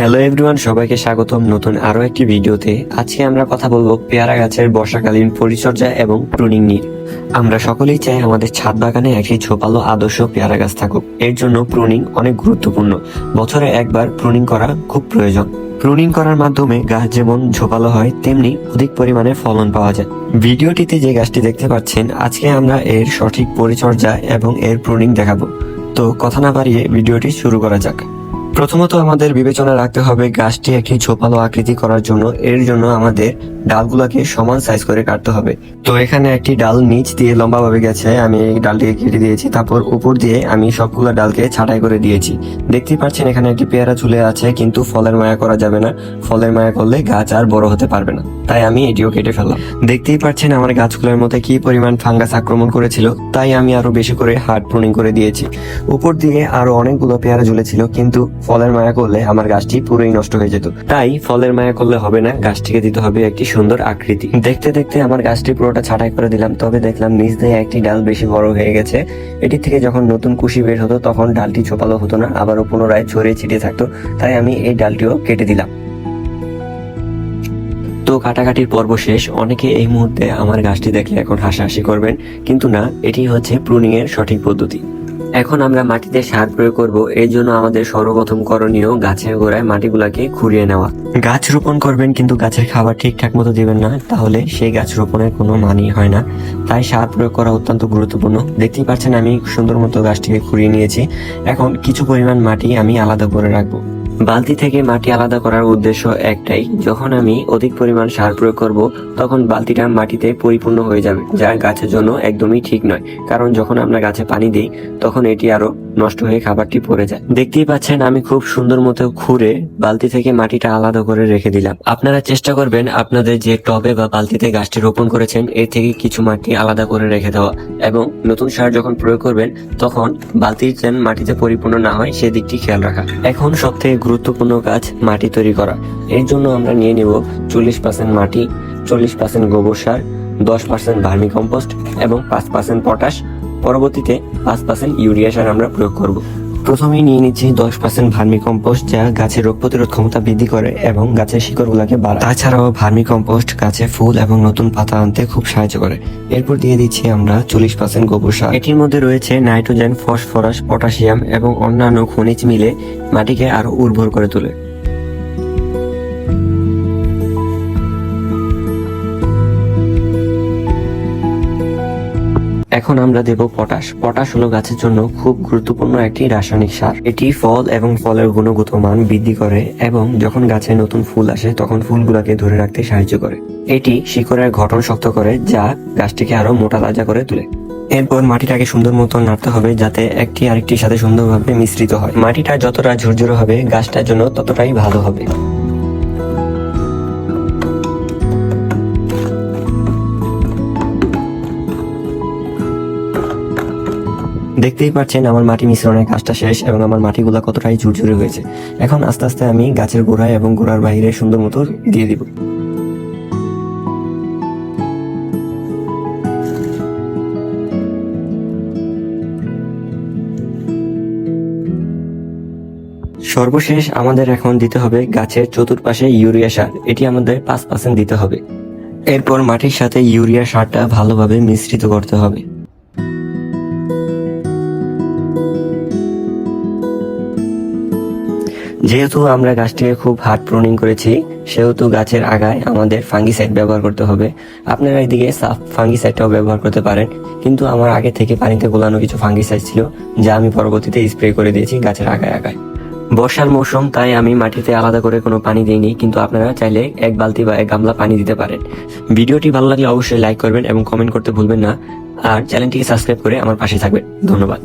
Hello everyone, সবাইকে স্বাগতম নতুন আরো একটি ভিডিওতে। আজকে আমরা কথা বলবো পেয়ারা গাছের বর্ষাকালীন পরিচর্যা এবং প্রুনিং নিয়ে। আমরা সকলেই চাই আমাদের ছাদ বাগানে একটি ঝোপালো আদর্শ পেয়ারা গাছ থাকুক। এর জন্য প্রুনিং অনেক গুরুত্বপূর্ণ। বছরে একবার প্রুনিং করা খুব প্রয়োজন। প্রুনিং করার মাধ্যমে গাছ যেমন ঝোপালো হয়, তেমনি অধিক পরিমাণে ফলন পাওয়া যায়। ভিডিওটিতে যে গাছটি দেখতে পাচ্ছেন, আজকে আমরা এর সঠিক পরিচর্যা এবং এর প্রুনিং দেখাবো। তো কথা না বাড়িয়ে ভিডিওটি শুরু করা যাক। প্রথমত আমাদের বিবেচনা রাখতে হবে গাছটি একটি ঝোপালো আকৃতি করার জন্য এর জন্য আমাদের ডালগুলোকে সমান সাইজ করে কাটতে হবে। তো এখানে একটি ডাল নিচ দিয়ে লম্বাভাবে গেছে, আমি এই ডালটিকে কেটে দিয়েছি। তারপর উপর দিয়ে আমি সবগুলো ডালকে ছাঁটাই করে দিয়েছি। দেখতেই পাচ্ছেন এখানে একটি পেয়ারা ঝুলে আছে, কিন্তু ফলের মায়া করা যাবে না। ফলের মায়া করলে গাছ আর বড় হতে পারবে না, তাই আমি এটিও কেটে ফেললাম। দেখতেই পাচ্ছেন আমার গাছগুলোর মধ্যে কি পরিমাণ ফাঙ্গাস আক্রমণ করেছিল, তাই আমি আরো বেশি করে হার্ড প্রুনিং করে দিয়েছি। উপর দিয়ে আরো অনেকগুলো পেয়ারা ঝুলেছিল, কিন্তু ফলের মায়া করলে আমার গাছটি পুরোই নষ্ট হয়ে যেত। তাই ফলের মায়া করলে হবে না, গাছটিকে দিতে হবে একটি সুন্দর আকৃতি। দেখতে দেখতে আমার গাছটি পুরোটা ছাঁটাই করে দিলাম, তবে দেখলাম নিচ দিয়ে একটি ডাল বেশি বড় হয়ে গেছে। এটি থেকে যখন নতুন কুশি বের হতো তখন ডালটি ঝোপালো হতো না, আবারও পুনরায় ছড়িয়ে ছিটিয়ে থাকতো। তাই আমি এই ডালটিও কেটে দিলাম। তো কাটাকাটির পর্ব শেষ। অনেকে এই মুহূর্তে আমার গাছটি দেখলে এখন হাসাহাসি করবেন, কিন্তু না, এটি হচ্ছে প্রুনিং এর সঠিক পদ্ধতি। এখন আমরা মাটিতে সার প্রয়োগ করব। এর জন্য আমাদের সর্বপ্রথম করণীয় গাছের গোড়ায় মাটিগুলাকে খুঁড়িয়ে নেওয়া। গাছ রোপণ করবেন কিন্তু গাছের খাবার ঠিকঠাক মতো দিবেন না, তাহলে সেই গাছ রোপণের কোনো মানই হয় না। তাই সার প্রয়োগ করা অত্যন্ত গুরুত্বপূর্ণ। দেখতেই পাচ্ছেন আমি সুন্দর মতো গাছটিকে খুঁড়িয়ে নিয়েছি। এখন কিছু পরিমাণ মাটি আমি আলাদা করে রাখবো। বালতি থেকে মাটি আলাদা করার উদ্দেশ্য একটাই, যখন আমি অধিক পরিমাণ সার প্রয়োগ করব তখন বালতিটা মাটিতে পরিপূর্ণ হয়ে যাবে, যা গাছের জন্য একদমই ঠিক নয়। কারণ যখন আমরা গাছে পানি দিই তখন এটি আরো নষ্ট হয়ে খাবারটি পড়ে যায়। দেখতেই পাচ্ছেন আমি খুব সুন্দর মতো খুঁড়ে বালতি থেকে মাটিটা আলাদা করে রেখে দিলাম। আপনারা চেষ্টা করবেন আপনাদের যে টবে বা বালতিতে গাছটি রোপণ করেছেন এর থেকে কিছু মাটি আলাদা করে রেখে দেওয়া, এবং নতুন সার যখন প্রয়োগ করবেন তখন বালতি যেন মাটিতে পরিপূর্ণ না হয় সেদিকটি খেয়াল রাখা। এখন সব থেকে গুরুত্বপূর্ণ কাজ মাটি তৈরি করা। এর জন্য আমরা নিয়ে নেব 40% মাটি, 40% গোবর সার, 10% ভার্মি কম্পোস্ট এবং 5% পটাশ। পরবর্তীতে 5% ইউরিয়া সার আমরা প্রয়োগ করব। প্রথমেই নিয়ে নিচ্ছি 10% ভার্মি কম্পোস্ট, যা গাছের রোগ প্রতিরোধ ক্ষমতা বৃদ্ধি করে এবং গাছের শিকড়গুলোকে বাড়ায়। তাছাড়াও ভার্মি কম্পোস্ট গাছে ফুল এবং নতুন পাতা আনতে খুব সাহায্য করে। এরপর দিয়ে দিচ্ছি আমরা 40% গোবর সার। এটির মধ্যে রয়েছে নাইট্রোজেন, ফসফরাস, পটাশিয়াম এবং অন্যান্য খনিজ মিলে মাটিকে আরো উর্বর করে তোলে। এখন আমরা দেব পটাশ। পটাশ হলো গাছের জন্য খুব গুরুত্বপূর্ণ একটি রাসায়নিক সার। এটি ফল এবং ফলের গুণগত মান বৃদ্ধি করে এবং যখন গাছে নতুন ফুল আসে তখন ফুলগুলোকে ধরে রাখতে সাহায্য করে। এটি শিকড়ের গঠন শক্ত করে, যা গাছটিকে আরো মোটা তাজা করে তোলে। এরপর মাটিটাকে সুন্দর মতো নাড়তে হবে যাতে একটি আরেকটির সাথে সুন্দরভাবে মিশ্রিত হয়। মাটিটা যতটা ঝুরঝুরে হবে গাছটার জন্য ততটাই ভালো হবে। দেখতেই পাচ্ছেন আমার মাটি মিশ্রণের কাজটা শেষ এবং আমার মাটিগুলা কতটাই ঝুরঝুরে হয়েছে। এখন আস্তে আস্তে আমি গাছের গোড়ায় এবং গোড়ার বাইরে সুন্দর মতো দিয়ে দিব। সর্বশেষ আমাদের এখন দিতে হবে গাছের চতুর্পাশে ইউরিয়া সার। এটি আমাদের 5% দিতে হবে। এরপর মাটির সাথে ইউরিয়া সারটা ভালোভাবে মিশ্রিত করতে হবে। যেহেতু আমরা গাছটিকে খুব হার্ড প্রুনিং করেছি, সেহেতু গাছের আগায় আমাদের ফাঙ্গিসাইড ব্যবহার করতে হবে। আপনারা এদিকে সাফ ফাঙ্গিসাইডটাও ব্যবহার করতে পারেন, কিন্তু আমার আগে থেকে পানিতে গোলানো কিছু ফাঙ্গিসাইড ছিল, যা আমি পরবর্তীতে স্প্রে করে দিয়েছি গাছের আগায় আগায়। বর্ষার মৌসুম, তাই আমি মাটিতে আলাদা করে কোনো পানি দিইনি, কিন্তু আপনারা চাইলে 1 বালতি বা 1 গামলা পানি দিতে পারেন। ভিডিওটি ভালো লাগলে অবশ্যই লাইক করবেন এবং কমেন্ট করতে ভুলবেন না, আর চ্যানেলটিকে সাবস্ক্রাইব করে আমার পাশে থাকবেন। ধন্যবাদ।